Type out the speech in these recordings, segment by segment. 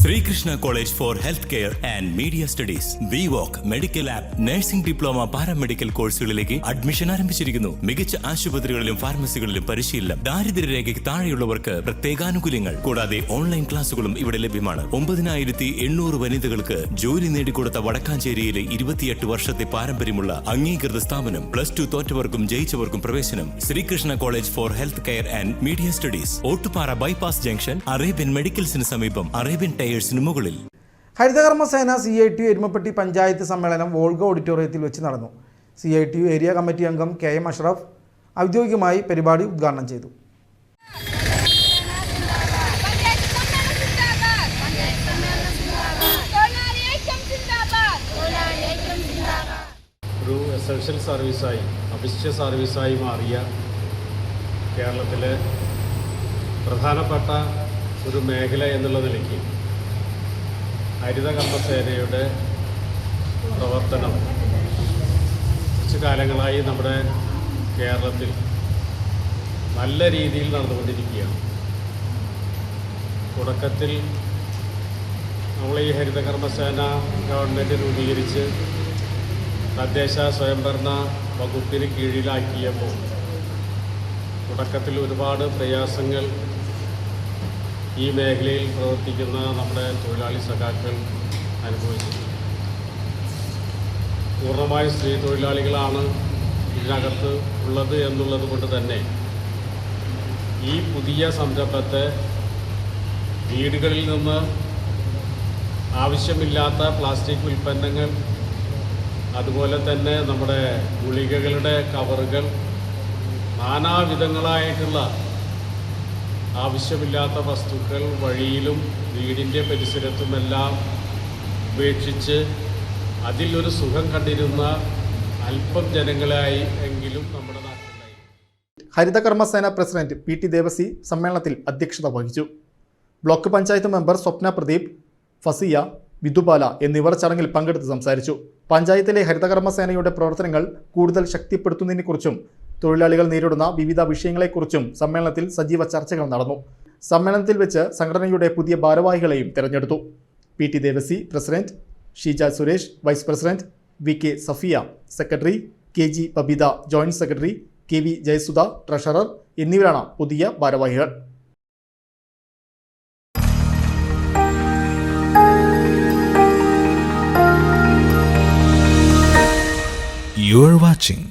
Srikrishna College for Healthcare and Media Studies. VWalk Medical Lab Nursing Diploma Paramedical കോഴ്സുകളിലേക്ക് admission ആരംഭിച്ചിരിക്കുന്നു. മികച്ച ആശുപത്രികളിലും ഫാർമസികളിലും പരിശീലനം. ദാരിദ്ര്യരേഖയ്ക്ക് താഴെയുള്ളവർക്ക് പ്രത്യേകാനുകൂല്യങ്ങൾ. കൂടാതെ ഓൺലൈൻ ക്ലാസുകളും ഇവിടെ ലഭ്യമാണ്. 9800 വനിതകൾക്ക് ജോലി നേടിക്കൊടുത്ത വടക്കാഞ്ചേരിയിലെ 28 വർഷത്തെ പാരമ്പര്യമുള്ള അംഗീകൃത സ്ഥാപനം. +2 തോറ്റവർക്കും ജയിച്ചവർക്കും പ്രവേശനം. Sreekrishna college for health care and media studies, Ottupara bypass junction, Arabian മെഡിക്കൽസിന് സമീപം, അറേബ്യൻ ടയേഴ്സിന് മുകളിൽ. ഹരിതകർമ്മസേന CITU എരുമപ്പെട്ടി പഞ്ചായത്ത് സമ്മേളനം വോൾഗ ഓഡിറ്റോറിയത്തിൽ വെച്ച് നടന്നു. CITU ഏരിയ കമ്മിറ്റി അംഗം KM അഷ്റഫ് ഔദ്യോഗികമായി പരിപാടി ഉദ്ഘാടനം ചെയ്തു. ഒരു എസൻഷ്യൽ സർവീസായി, അവശ്യ സർവീസായി മാറിയ കേരളത്തിലെ പ്രധാനപ്പെട്ട ഒരു മേഖല എന്നുള്ള നിലയ്ക്ക് ഹരിതകർമ്മസേനയുടെ പ്രവർത്തനം കുറച്ച് കാലങ്ങളായി നമ്മുടെ കേരളത്തിൽ നല്ല രീതിയിൽ നടന്നുകൊണ്ടിരിക്കുകയാണ്. തുടക്കത്തിൽ നമ്മൾ ഈ ഹരിതകർമ്മസേന ഗവൺമെൻറ് രൂപീകരിച്ച് തദ്ദേശ സ്വയംഭരണ വകുപ്പിന് കീഴിലാക്കിയപ്പോൾ തുടക്കത്തിൽ ഒരുപാട് പ്രയാസങ്ങൾ ഈ മേഖലയിൽ പ്രവർത്തിക്കുന്ന നമ്മുടെ തൊഴിലാളി സഖാക്കൾ അനുഭവിച്ചു. പൂർണ്ണമായും സ്ത്രീ തൊഴിലാളികളാണ് ഇതിനകത്ത് ഉള്ളത് എന്നുള്ളത് കൊണ്ട് തന്നെ ഈ പുതിയ സംരംഭത്തെ വീടുകളിൽ നിന്ന് ആവശ്യമില്ലാത്ത പ്ലാസ്റ്റിക് ഉൽപ്പന്നങ്ങൾ, അതുപോലെ തന്നെ നമ്മുടെ ഗുളികകളുടെ കവറുകൾ, നാനാവിധങ്ങളായിട്ടുള്ള ആവശ്യമില്ലാത്ത വസ്തുക്കൾ വഴിയിലും വീടിൻ്റെ പരിസരത്തുമെല്ലാം ഉപേക്ഷിച്ച് അതിലൊരു സുഖം കണ്ടിരുന്ന അല്പം ജനങ്ങളായി എങ്കിലും നമ്മുടെ നാട്ടിലുണ്ടായി. ഹരിതകർമ്മസേന പ്രസിഡന്റ് PT ദേവസി സമ്മേളനത്തിൽ അധ്യക്ഷത വഹിച്ചു. ബ്ലോക്ക് പഞ്ചായത്ത് മെമ്പർ സ്വപ്ന പ്രദീപ്, ഫസിയ, വിധുബാല എന്നിവർ ചടങ്ങിൽ പങ്കെടുത്ത് സംസാരിച്ചു. പഞ്ചായത്തിലെ ഹരിതകർമ്മസേനയുടെ പ്രവർത്തനങ്ങൾ കൂടുതൽ ശക്തിപ്പെടുത്തുന്നതിനെക്കുറിച്ചും തൊഴിലാളികൾ നേരിടുന്ന വിവിധ വിഷയങ്ങളെക്കുറിച്ചും സമ്മേളനത്തിൽ സജീവ ചർച്ചകൾ നടന്നു. സമ്മേളനത്തിൽ വെച്ച് സംഘടനയുടെ പുതിയ ഭാരവാഹികളെയും തെരഞ്ഞെടുത്തു. PT Devasi president, Sheeja Suresh vice president, VK Safiya secretary, KG Babitha joint secretary, KV Jayasudha treasurer എന്നിവരാണ് പുതിയ ഭാരവാഹികൾ. You are watching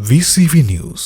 VCV News.